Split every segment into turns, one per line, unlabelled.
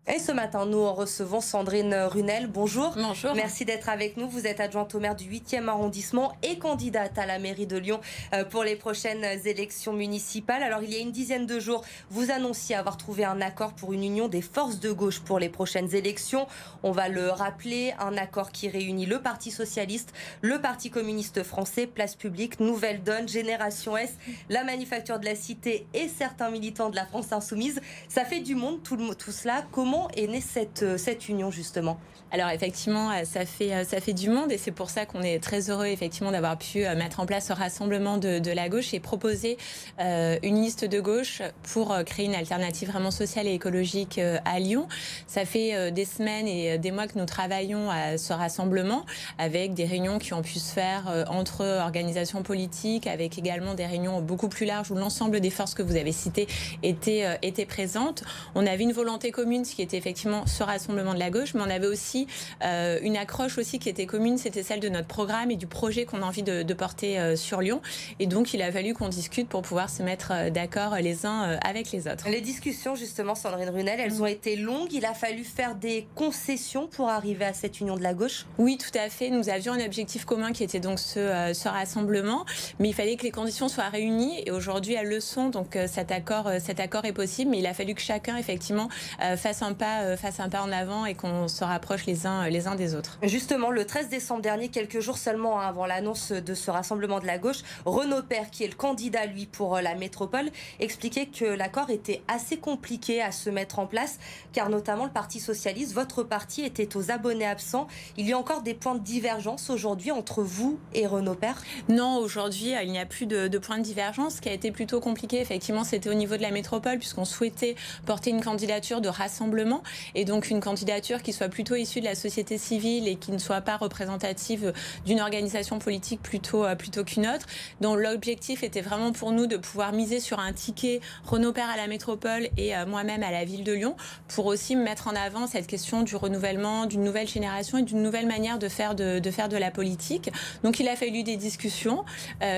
Et ce matin, nous recevons Sandrine Runel. Bonjour.
Bonjour.
Merci d'être avec nous. Vous êtes adjointe au maire du 8e arrondissement et candidate à la mairie de Lyon pour les prochaines élections municipales. Alors, il y a une dizaine de jours, vous annonciez avoir trouvé un accord pour une union des forces de gauche pour les prochaines élections. On va le rappeler, un accord qui réunit le Parti socialiste, le Parti communiste français, Place Publique, Nouvelle Donne, Génération S, la Manufacture de la Cité et certains militants de la France Insoumise. Ça fait du monde, tout cela. Comment est née cette union, justement?
Alors effectivement, ça fait du monde et c'est pour ça qu'on est très heureux effectivement d'avoir pu mettre en place ce rassemblement de la gauche et proposer une liste de gauche pour créer une alternative vraiment sociale et écologique à Lyon. Ça fait des semaines et des mois que nous travaillons à ce rassemblement avec des réunions qui ont pu se faire entre organisations politiques, avec également des réunions beaucoup plus larges où l'ensemble des forces que vous avez citées étaient présentes. On avait une volonté commune, ce qui était effectivement ce rassemblement de la gauche, mais on avait aussi une accroche aussi qui était commune, c'était celle de notre programme et du projet qu'on a envie de porter sur Lyon. Et donc, il a fallu qu'on discute pour pouvoir se mettre d'accord les uns avec les autres.
Les discussions, justement, Sandrine Runel, elles ont été longues. Il a fallu faire des concessions pour arriver à cette union de la gauche?
Oui, tout à fait. Nous avions un objectif commun qui était donc ce rassemblement, mais il fallait que les conditions soient réunies et aujourd'hui, elles le sont. Donc, cet accord est possible, mais il a fallu que chacun, effectivement, fasse un pas en avant et qu'on se rapproche les uns des autres.
Justement, le 13 décembre dernier, quelques jours seulement avant l'annonce de ce rassemblement de la gauche, Renaud Père, qui est le candidat, lui, pour la métropole, expliquait que l'accord était assez compliqué à se mettre en place, car notamment le Parti socialiste, votre parti, était aux abonnés absents. Il y a encore des points de divergence aujourd'hui entre vous et Renaud Père?
Non, aujourd'hui, il n'y a plus de points de divergence. Ce qui a été plutôt compliqué, effectivement, c'était au niveau de la métropole, puisqu'on souhaitait porter une candidature de rassemblement, et donc une candidature qui soit plutôt issue de la société civile et qui ne soit pas représentative d'une organisation politique plutôt qu'une autre. Donc l'objectif était vraiment pour nous de pouvoir miser sur un ticket Renaud Père à la métropole et moi-même à la ville de Lyon, pour aussi mettre en avant cette question du renouvellement, d'une nouvelle génération et d'une nouvelle manière de faire de la politique. Donc il a fallu des discussions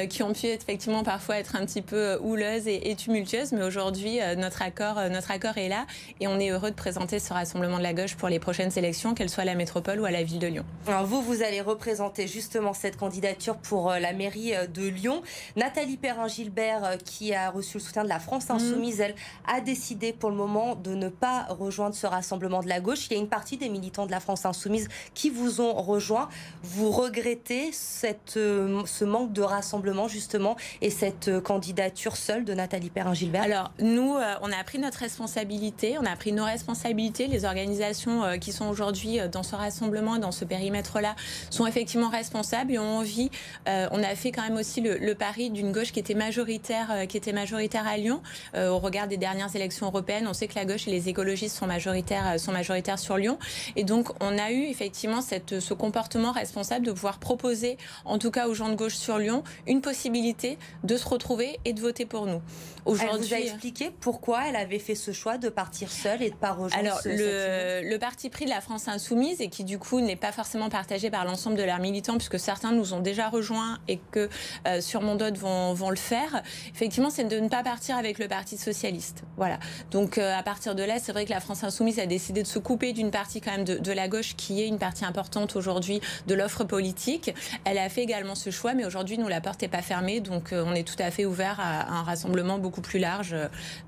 qui ont pu effectivement parfois être un petit peu houleuses et tumultueuses, mais aujourd'hui notre accord est là et on est heureux de présenter ce rassemblement de la gauche pour les prochaines élections, qu'elles soient à la métropole ou à la ville de Lyon.
Alors vous allez représenter justement cette candidature pour la mairie de Lyon. Nathalie Perrin-Gilbert, qui a reçu le soutien de la France Insoumise, elle a décidé pour le moment de ne pas rejoindre ce rassemblement de la gauche. Il y a une partie des militants de la France Insoumise qui vous ont rejoint. Vous regrettez ce manque de rassemblement justement et cette candidature seule de Nathalie Perrin-Gilbert?
Alors nous, on a pris notre responsabilité, on a pris nos responsabilités. Les organisations qui sont aujourd'hui dans ce rassemblement, dans ce périmètre-là, sont effectivement responsables et ont envie. On a fait quand même aussi le pari d'une gauche qui était majoritaire à Lyon. Au regard des dernières élections européennes, on sait que la gauche et les écologistes sont majoritaires sur Lyon. Et donc, on a eu effectivement ce comportement responsable de pouvoir proposer, en tout cas aux gens de gauche sur Lyon, une possibilité de se retrouver et de voter pour nous.
Elle vous a expliqué pourquoi elle avait fait ce choix de partir seule et de ne pas rejoindre?
Alors, le parti pris de la France Insoumise, et qui du coup n'est pas forcément partagé par l'ensemble de leurs militants, puisque certains nous ont déjà rejoints et que sur mon d'autres vont le faire, effectivement, c'est de ne pas partir avec le Parti socialiste. Voilà. Donc, à partir de là, c'est vrai que la France Insoumise a décidé de se couper d'une partie quand même de la gauche, qui est une partie importante aujourd'hui de l'offre politique. Elle a fait également ce choix, mais aujourd'hui, nous, la porte n'est pas fermée, donc on est tout à fait ouvert à un rassemblement beaucoup plus large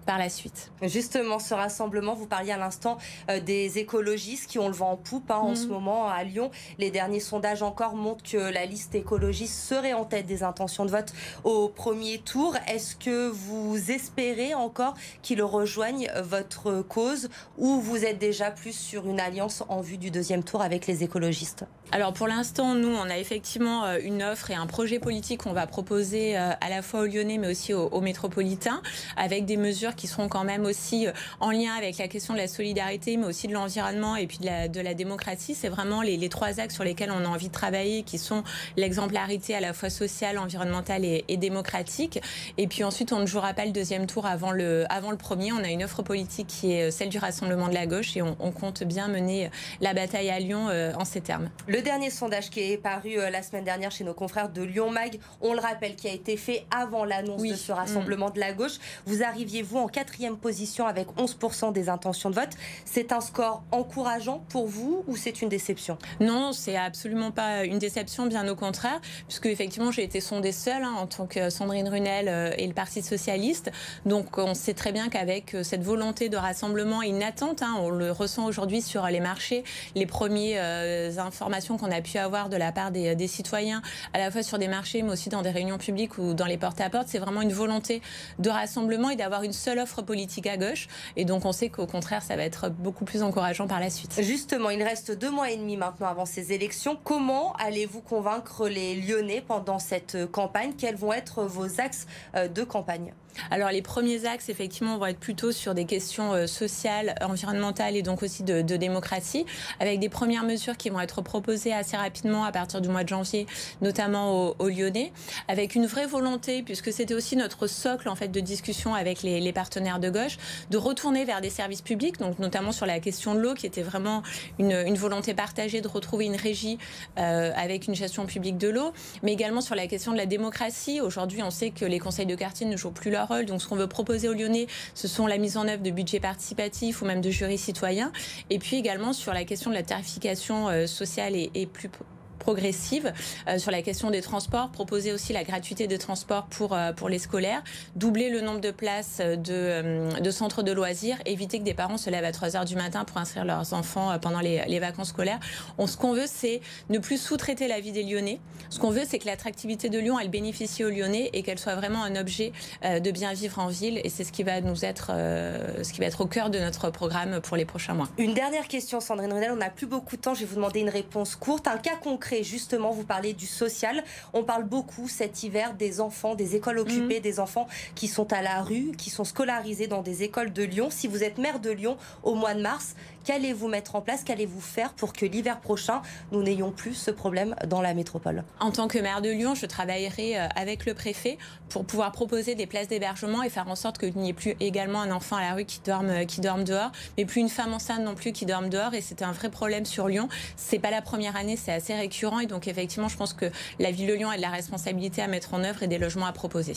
par la suite.
Justement, ce rassemblement, vous parliez à l'instant des écologistes qui ont le vent en poupe en ce moment à Lyon. Les derniers sondages encore montrent que la liste écologiste serait en tête des intentions de vote au premier tour. Est-ce que vous espérez encore qu'ils rejoignent votre cause ou vous êtes déjà plus sur une alliance en vue du deuxième tour avec les écologistes?
Alors pour l'instant, nous, on a effectivement une offre et un projet politique qu'on va proposer à la fois aux Lyonnais mais aussi aux métropolitains, avec des mesures qui seront quand même aussi en lien avec la question de la solidarité mais aussi de l'environnement et puis de la démocratie. C'est vraiment les trois axes sur lesquels on a envie de travailler, qui sont l'exemplarité à la fois sociale, environnementale et démocratique. Et puis ensuite, on ne jouera pas le deuxième tour avant le premier. On a une offre politique qui est celle du Rassemblement de la gauche et on compte bien mener la bataille à Lyon en ces termes.
Le dernier sondage qui est paru la semaine dernière chez nos confrères de Lyon Mag, on le rappelle, qui a été fait avant l'annonce de ce rassemblement de la gauche. Vous arriviez, vous, en 4e position avec 11% des intentions de vote. vote. C'est un score encourageant pour vous ou c'est une déception?
Non, c'est absolument pas une déception, bien au contraire, puisque effectivement j'ai été sondée seule en tant que Sandrine Runel et le Parti socialiste. Donc on sait très bien qu'avec cette volonté de rassemblement et une attente, on le ressent aujourd'hui sur les marchés, les premières informations qu'on a pu avoir de la part des citoyens, à la fois sur des marchés mais aussi dans des réunions publiques ou dans les porte-à-porte, c'est vraiment une volonté de rassemblement et d'avoir une seule offre politique à gauche. Et donc on sait qu'au contraire ça va être beaucoup plus encourageant par la suite.
Justement, il reste 2 mois et demi maintenant avant ces élections. Comment allez-vous convaincre les Lyonnais pendant cette campagne? Quels vont être vos axes de campagne?
Alors les premiers axes, effectivement, vont être plutôt sur des questions sociales, environnementales et donc aussi de démocratie, avec des premières mesures qui vont être proposées assez rapidement à partir du mois de janvier, notamment aux Lyonnais, avec une vraie volonté, puisque c'était aussi notre socle en fait de discussion avec les partenaires de gauche, de retourner vers des services publics, donc notamment sur la question de l'eau, qui était vraiment une volonté partagée de retrouver une régie avec une gestion publique de l'eau, mais également sur la question de la démocratie. Aujourd'hui, on sait que les conseils de quartier ne jouent plus leur rôle. Donc ce qu'on veut proposer aux Lyonnais, ce sont la mise en œuvre de budgets participatifs ou même de jurys citoyens. Et puis également sur la question de la tarification sociale et plus progressive, sur la question des transports, proposer aussi la gratuité des transports pour les scolaires, doubler le nombre de places de centres de loisirs, éviter que des parents se lèvent à 3h du matin pour inscrire leurs enfants pendant les vacances scolaires. Ce qu'on veut, c'est ne plus sous-traiter la vie des Lyonnais. Ce qu'on veut, c'est que l'attractivité de Lyon, elle bénéficie aux Lyonnais et qu'elle soit vraiment un objet de bien vivre en ville. Et c'est ce qui va être au cœur de notre programme pour les prochains mois.
Une dernière question, Sandrine Runel. On n'a plus beaucoup de temps. Je vais vous demander une réponse courte. Un cas concret, justement, vous parlez du social. On parle beaucoup cet hiver des enfants, des écoles occupées, des enfants qui sont à la rue, qui sont scolarisés dans des écoles de Lyon. Si vous êtes maire de Lyon au mois de mars, qu'allez-vous mettre en place? Qu'allez-vous faire pour que l'hiver prochain, nous n'ayons plus ce problème dans la métropole?
En tant que maire de Lyon, je travaillerai avec le préfet pour pouvoir proposer des places d'hébergement et faire en sorte qu'il n'y ait plus également un enfant à la rue qui dorme dehors, mais plus une femme enceinte non plus qui dorme dehors. Et c'est un vrai problème sur Lyon. C'est pas la première année, c'est assez récurrent. Et donc effectivement, je pense que la ville de Lyon a de la responsabilité à mettre en œuvre et des logements à proposer.